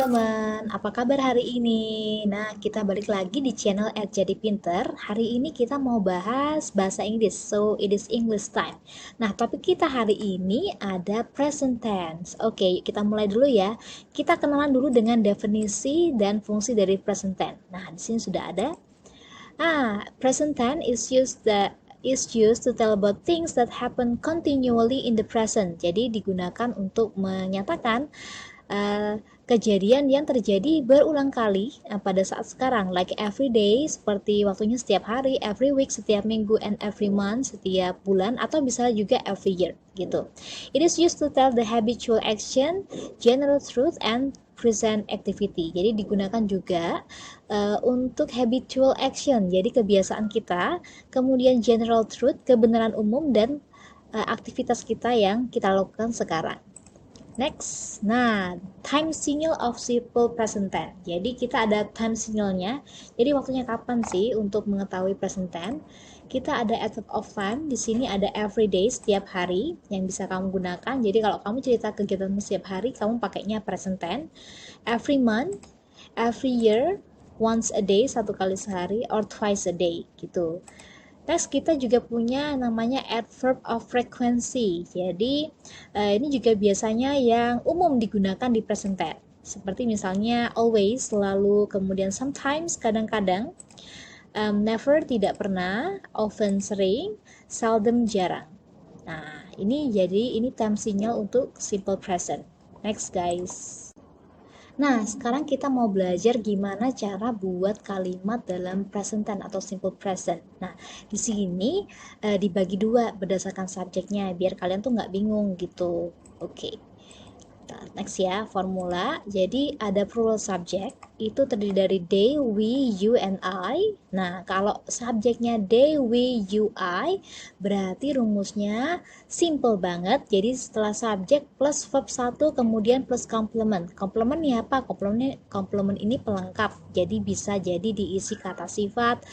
teman-teman, apa kabar hari ini? Nah, kita balik lagi di channel Jadi Pinter. Hari ini kita mau bahas bahasa Inggris, so it is English time. Nah, topik kita hari ini ada present tense. Oke, yuk kita mulai dulu ya. Kita kenalan dulu dengan definisi dan fungsi dari present tense. Nah, di sini sudah ada. Present tense is used to tell about things that happen continually in the present. Jadi digunakan untuk menyatakan kejadian yang terjadi berulang kali pada saat sekarang, like every day, seperti waktunya setiap hari, every week setiap minggu, and every month setiap bulan, atau bisa juga every year gitu. It is used to tell the habitual action, general truth, and present activity. Jadi digunakan juga untuk habitual action, jadi kebiasaan kita, kemudian general truth, kebenaran umum, dan aktivitas kita yang kita lakukan sekarang. Next, nah, time signal of simple present tense. Jadi kita ada time signalnya. Jadi waktunya kapan sih untuk mengetahui present tense? Kita ada adverb of time. Di sini ada every day, setiap hari yang bisa kamu gunakan. Jadi kalau kamu cerita kegiatanmu setiap hari, kamu pakainya present tense. Every month, every year, once a day, satu kali sehari, or twice a day gitu. Next, kita juga punya namanya adverb of frequency. Jadi ini juga biasanya yang umum digunakan di present tense. Seperti misalnya always, selalu, kemudian sometimes, kadang-kadang, never, tidak pernah, often, sering, seldom, jarang. Nah, ini time signal untuk simple present. Next guys. Nah, sekarang kita mau belajar gimana cara buat kalimat dalam present tense atau simple present. Nah, di sini dibagi dua berdasarkan subjeknya, biar kalian tuh nggak bingung gitu. Oke. Next ya, formula. Jadi ada plural subject, itu terdiri dari they, we, you, and I. Nah, kalau subjeknya they, we, you, I, berarti rumusnya simple banget. Jadi setelah subjek plus verb 1 kemudian plus complement. Complement ini apa? Complement ini pelengkap. Jadi bisa jadi diisi kata sifat.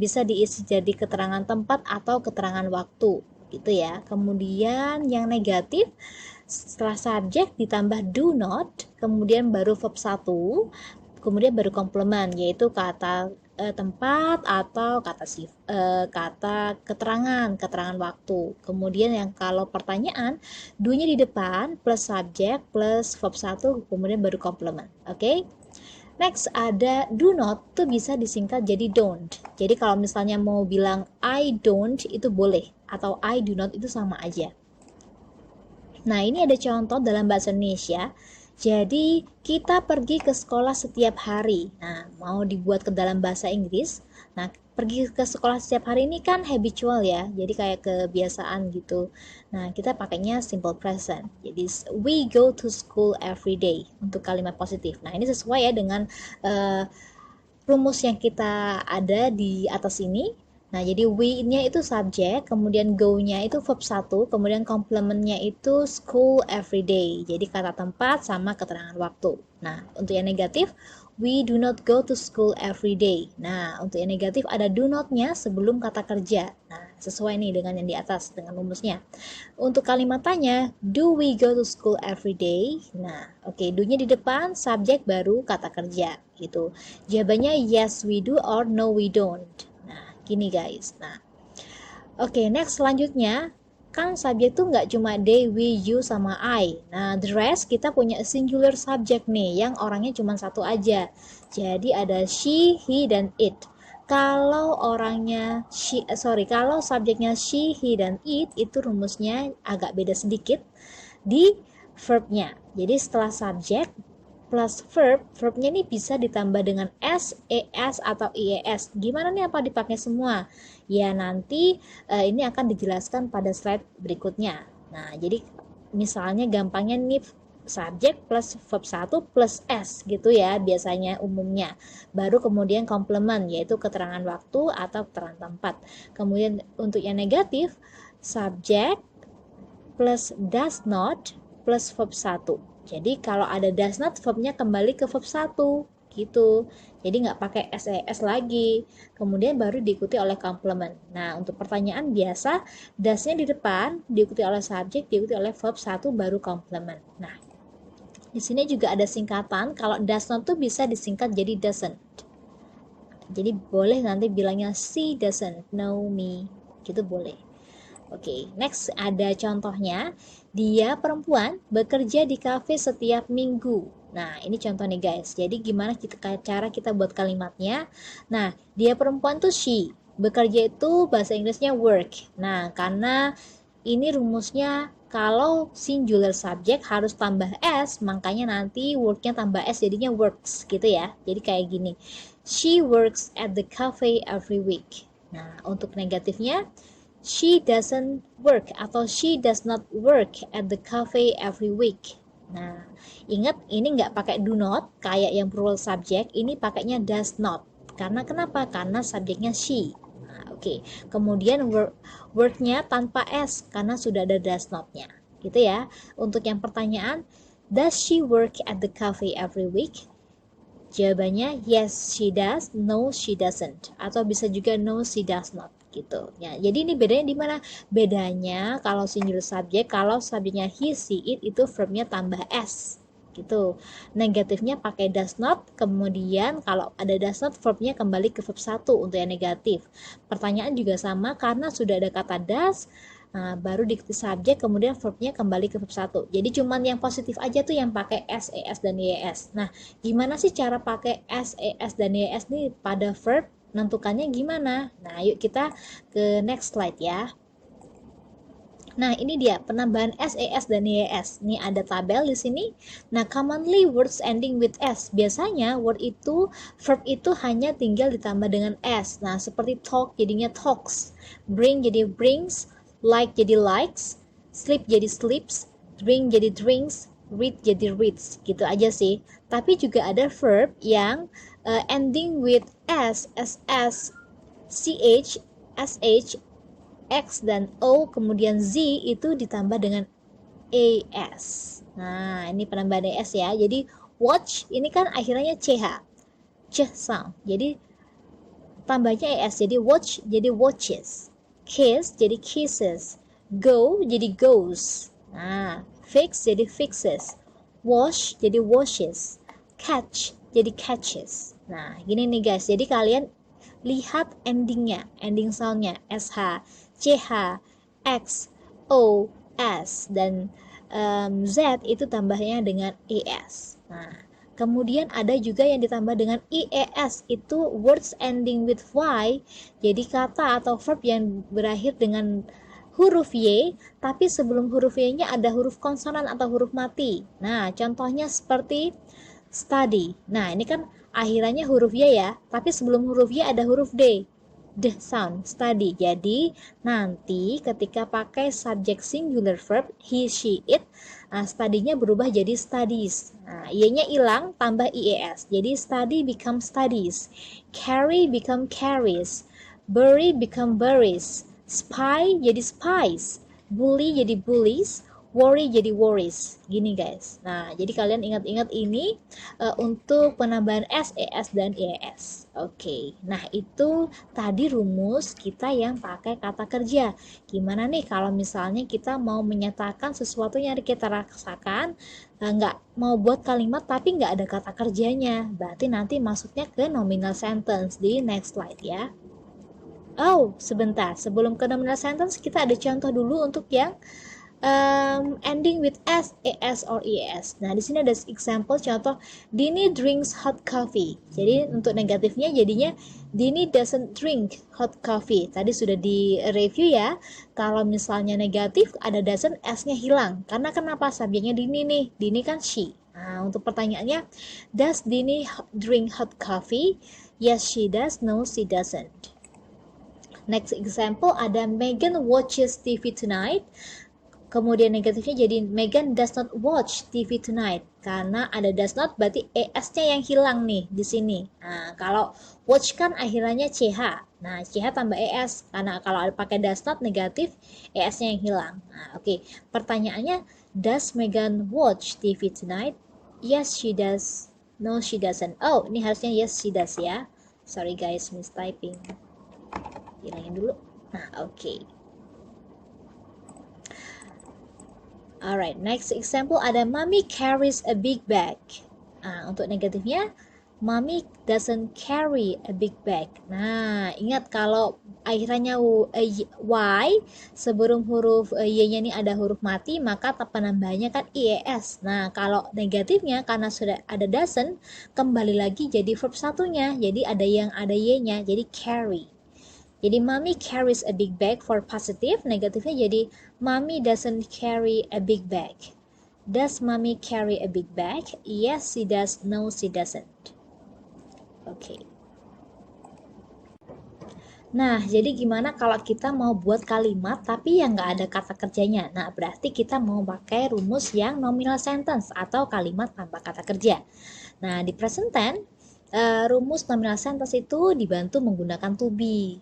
Bisa diisi jadi keterangan tempat atau keterangan waktu gitu ya. Kemudian yang negatif, setelah subjek ditambah do not, kemudian baru verb 1, kemudian baru komplement, yaitu kata tempat atau kata keterangan waktu. Kemudian yang kalau pertanyaan, do-nya di depan plus subjek plus verb 1, kemudian baru komplement. Oke? Next ada do not, tuh bisa disingkat jadi don't. Jadi kalau misalnya mau bilang I don't, itu boleh, atau I do not, itu sama aja. Nah, ini ada contoh dalam bahasa Indonesia. Jadi, kita pergi ke sekolah setiap hari. Nah, mau dibuat ke dalam bahasa Inggris. Nah, pergi ke sekolah setiap hari ini kan habitual ya. Jadi kayak kebiasaan gitu. Nah, kita pakainya simple present. Jadi, we go to school every day untuk kalimat positif. Nah, ini sesuai ya dengan rumus yang kita ada di atas ini. Nah, jadi we-nya itu subjek, kemudian go-nya itu verb 1, kemudian complement-nya itu school every day. Jadi kata tempat sama keterangan waktu. Nah, untuk yang negatif, we do not go to school every day. Nah, untuk yang negatif ada do not-nya sebelum kata kerja. Nah, sesuai nih dengan yang di atas, dengan rumusnya. Untuk kalimat tanya, do we go to school every day? Nah, oke, do-nya di depan, subjek baru kata kerja gitu. Jawabannya yes we do or no we don't. Gini guys. Nah, oke, next selanjutnya kan subjek tuh nggak cuma they, we, you, sama I. Nah, the rest kita punya singular subject nih yang orangnya cuma satu aja. Jadi ada she, he, dan it. Kalau kalau subjeknya she, he, dan it, itu rumusnya agak beda sedikit di verbnya. Jadi setelah subjek plus verbnya ini bisa ditambah dengan s, es, atau ies. Gimana nih, apa dipakai semua? Ya nanti ini akan dijelaskan pada slide berikutnya. Nah, jadi misalnya gampangnya nih subjek plus verb 1 plus s gitu ya biasanya umumnya. Baru kemudian komplement, yaitu keterangan waktu atau keterangan tempat. Kemudian untuk yang negatif, subjek plus does not plus verb 1. Jadi kalau ada does not, verbnya kembali ke verb 1 gitu. Jadi nggak pakai SES lagi. Kemudian baru diikuti oleh complement. Nah, untuk pertanyaan biasa, does-nya di depan, diikuti oleh subjek, diikuti oleh verb 1, baru complement. Nah, Di sini juga ada singkatan. Kalau does not tuh bisa disingkat jadi doesn't. Jadi boleh nanti bilangnya she doesn't know me. Gitu boleh. Oke, next ada contohnya. Dia perempuan bekerja di kafe setiap minggu. Nah, ini contoh nih guys. Jadi gimana cara kita buat kalimatnya? Nah, dia perempuan tuh she. Bekerja itu bahasa Inggrisnya work. Nah, karena ini rumusnya kalau singular subject harus tambah s, makanya nanti worknya tambah s jadinya works gitu ya. Jadi kayak gini. She works at the cafe every week. Nah, untuk negatifnya she doesn't work atau she does not work at the cafe every week. Nah, ingat ini nggak pakai do not kayak yang plural subject, ini pakainya does not. Karena kenapa? Karena subjeknya she. Nah, oke. Kemudian wordnya tanpa s karena sudah ada does not-nya. Gitu ya. Untuk yang pertanyaan, does she work at the cafe every week? Jawabannya yes she does, no she doesn't, atau bisa juga no she does not gitu. Ya, jadi ini bedanya di mana? Bedanya kalau singular subject, kalau subjeknya he, she, it itu verbnya tambah s gitu. Negatifnya pakai does not, kemudian kalau ada does not verbnya kembali ke verb 1 untuk yang negatif. Pertanyaan juga sama karena sudah ada kata does. Nah, baru dikti subjek kemudian verbnya kembali ke verb 1. Jadi cuman yang positif aja tuh yang pakai s, es dan yes. Nah, gimana sih cara pakai s, es dan yes nih pada verb? Menentukannya gimana? Nah, yuk kita ke next slide ya. Nah, ini dia penambahan s, es dan yes. Ini ada tabel di sini. Nah, commonly words ending with s. Biasanya verb itu hanya tinggal ditambah dengan s. Nah, seperti talk jadinya talks, bring jadi brings, like jadi likes, sleep jadi sleeps, drink jadi drinks, read jadi reads. Gitu aja sih. Tapi juga ada verb yang ending with s, ss, ch, sh, X dan O kemudian Z itu ditambah dengan AS. Nah, ini penambahan AS ya. Jadi watch ini kan akhirnya CH. C sound. Jadi tambahnya AS jadi watch jadi watches. Kiss jadi kisses. Go jadi goes. Nah, fix jadi fixes. Wash jadi washes. Catch jadi catches. Nah, gini nih guys. Jadi kalian lihat endingnya, ending soundnya SH, CH, X, O, S, dan Z itu tambahnya dengan ES. Nah, kemudian ada juga yang ditambah dengan IES, itu words ending with Y, jadi kata atau verb yang berakhir dengan huruf Y, tapi sebelum huruf Y-nya ada huruf konsonan atau huruf mati. Nah, contohnya seperti study. Nah, ini kan akhirannya huruf Y ya, tapi sebelum huruf Y ada huruf D. The sound, study. Jadi, nanti ketika pakai subjek singular verb, he, she, it, study-nya berubah jadi studies. Nah, Y-nya hilang, tambah IES. Jadi, study become studies. Carry become carries. Bury become buries. Spy jadi spies. Bully jadi bullies. Worry jadi worries. Gini guys. Nah, jadi kalian ingat-ingat ini untuk penambahan s, es, dan es. Oke. Nah, itu tadi rumus kita yang pakai kata kerja. Gimana nih kalau misalnya kita mau menyatakan sesuatu yang kita rasakan, nggak mau buat kalimat tapi nggak ada kata kerjanya. Berarti nanti masuknya ke nominal sentence di next slide ya. Oh, sebentar. Sebelum ke nominal sentence, kita ada contoh dulu untuk yang ending with s, es, or es. Nah, di sini ada example contoh Dini drinks hot coffee. Jadi untuk negatifnya jadinya Dini doesn't drink hot coffee. Tadi sudah di review ya. Kalau misalnya negatif ada doesn't, s-nya hilang. Karena kenapa? Subjeknya Dini nih. Dini kan she. Nah, untuk pertanyaannya, does Dini drink hot coffee? Yes, she does. No, she doesn't. Next example ada Megan watches TV tonight. Kemudian negatifnya jadi Megan does not watch TV tonight. Karena ada does not berarti es-nya yang hilang nih di sini. Nah, kalau watch kan akhirnya ch. Nah, ch tambah es. Karena kalau pakai does not negatif, es-nya yang hilang. Nah, oke. Pertanyaannya, does Megan watch TV tonight? Yes, she does. No, she doesn't. Oh, ini harusnya yes, she does ya. Sorry guys, mistyping. Hilangin dulu. Nah, oke. Alright, next example ada mommy carries a big bag. Nah, untuk negatifnya, mommy doesn't carry a big bag. Nah, ingat kalau akhirnya Y, sebelum huruf Y-nya ini ada huruf mati, maka penambahnya kan IES. Nah, kalau negatifnya karena sudah ada doesn't, kembali lagi jadi verb satunya. Jadi ada yang ada Y-nya, jadi carry. Jadi mommy carries a big bag for positive, negatifnya jadi mommy doesn't carry a big bag. Does mommy carry a big bag? Yes, she does. No, she doesn't. Oke. Nah, jadi gimana kalau kita mau buat kalimat tapi yang nggak ada kata kerjanya? Nah, berarti kita mau pakai rumus yang nominal sentence atau kalimat tanpa kata kerja. Nah, di present tense, rumus nominal sentence itu dibantu menggunakan to be.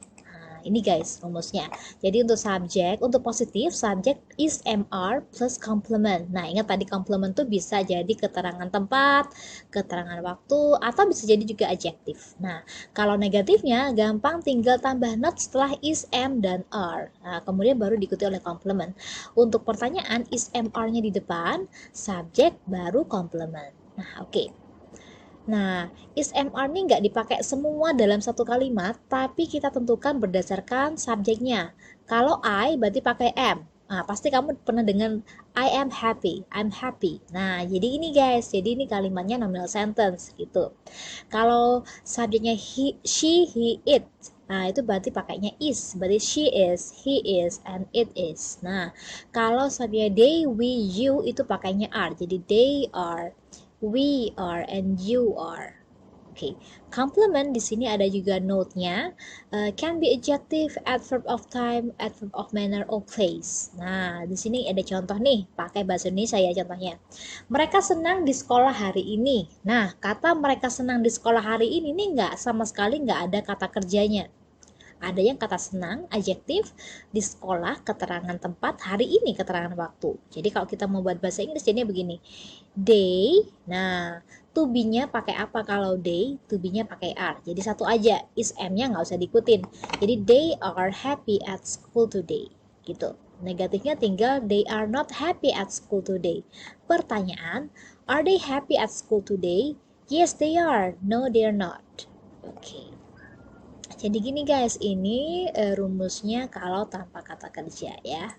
Ini guys rumusnya. Jadi untuk subjek, untuk positif, subjek is MR plus complement. Nah, ingat tadi complement tuh bisa jadi keterangan tempat, keterangan waktu, atau bisa jadi juga adjektif. Nah, kalau negatifnya gampang tinggal tambah not setelah is, am, dan are. Nah, kemudian baru diikuti oleh complement. Untuk pertanyaan is, MR-nya di depan, subjek baru complement. Nah, oke. Nah, is MR ini nggak dipakai semua dalam satu kalimat, tapi kita tentukan berdasarkan subjeknya. Kalau I berarti pakai am. Nah, pasti kamu pernah dengan I am happy, I'm happy. Nah, jadi ini guys, jadi ini kalimatnya nominal sentence gitu. Kalau subjeknya she, he, it. Nah, itu berarti pakainya is. Berarti she is, he is, and it is. Nah, kalau subjeknya they, we, you itu pakainya are. Jadi they are, we are, and you are. Oke, complement di sini ada juga note-nya. Can be adjective, adverb of time, adverb of manner, or place. Nah, di sini ada contoh nih, pakai bahasa Indonesia ya contohnya. Mereka senang di sekolah hari ini. Nah, kata mereka senang di sekolah hari ini nih nggak sama sekali nggak ada kata kerjanya. Ada yang kata senang, adjektif, di sekolah, keterangan tempat, hari ini keterangan waktu. Jadi kalau kita mau buat bahasa Inggris jadinya begini. They, nah to be-nya pakai apa kalau they? To be-nya pakai are. Jadi satu aja, is am-nya nggak usah diikutin. Jadi they are happy at school today. Gitu. Negatifnya tinggal they are not happy at school today. Pertanyaan, are they happy at school today? Yes, they are. No, they are not. Oke. Jadi gini guys, ini rumusnya kalau tanpa kata kerja ya.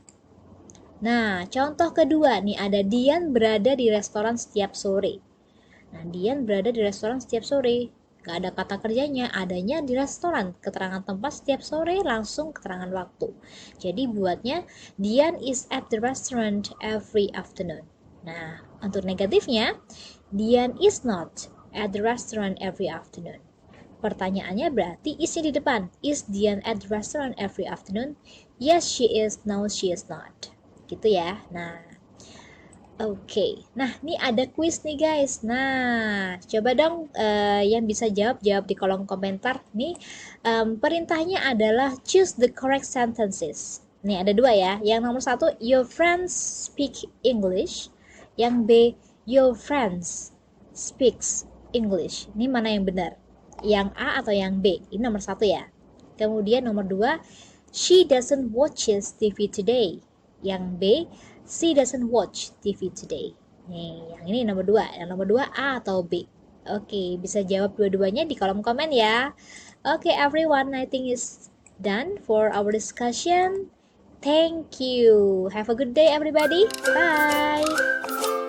Nah, contoh kedua nih ada Dian berada di restoran setiap sore. Nah, Dian berada di restoran setiap sore. Gak ada kata kerjanya, adanya di restoran. Keterangan tempat setiap sore langsung keterangan waktu. Jadi buatnya Dian is at the restaurant every afternoon. Nah, untuk negatifnya Dian is not at the restaurant every afternoon. Pertanyaannya berarti is-nya di depan. Is Dian at the restaurant every afternoon? Yes, she is. No, she is not. Gitu ya. Nah, oke. Nah, ini ada quiz nih guys. Nah, coba dong yang bisa jawab di kolom komentar. Nih, perintahnya adalah choose the correct sentences. Nih ada dua ya. Yang nomor satu, your friends speak English. Yang B, your friends speaks English. Ini mana yang benar? Yang A atau yang B? Ini nomor satu ya. Kemudian nomor dua, she doesn't watch TV today. Yang B, she doesn't watch TV today. Nih, yang ini nomor dua. Yang nomor dua A atau B? Oke, bisa jawab dua-duanya di kolom komen ya. Oke, everyone, I think is done for our discussion. Thank you. Have a good day, everybody. Bye.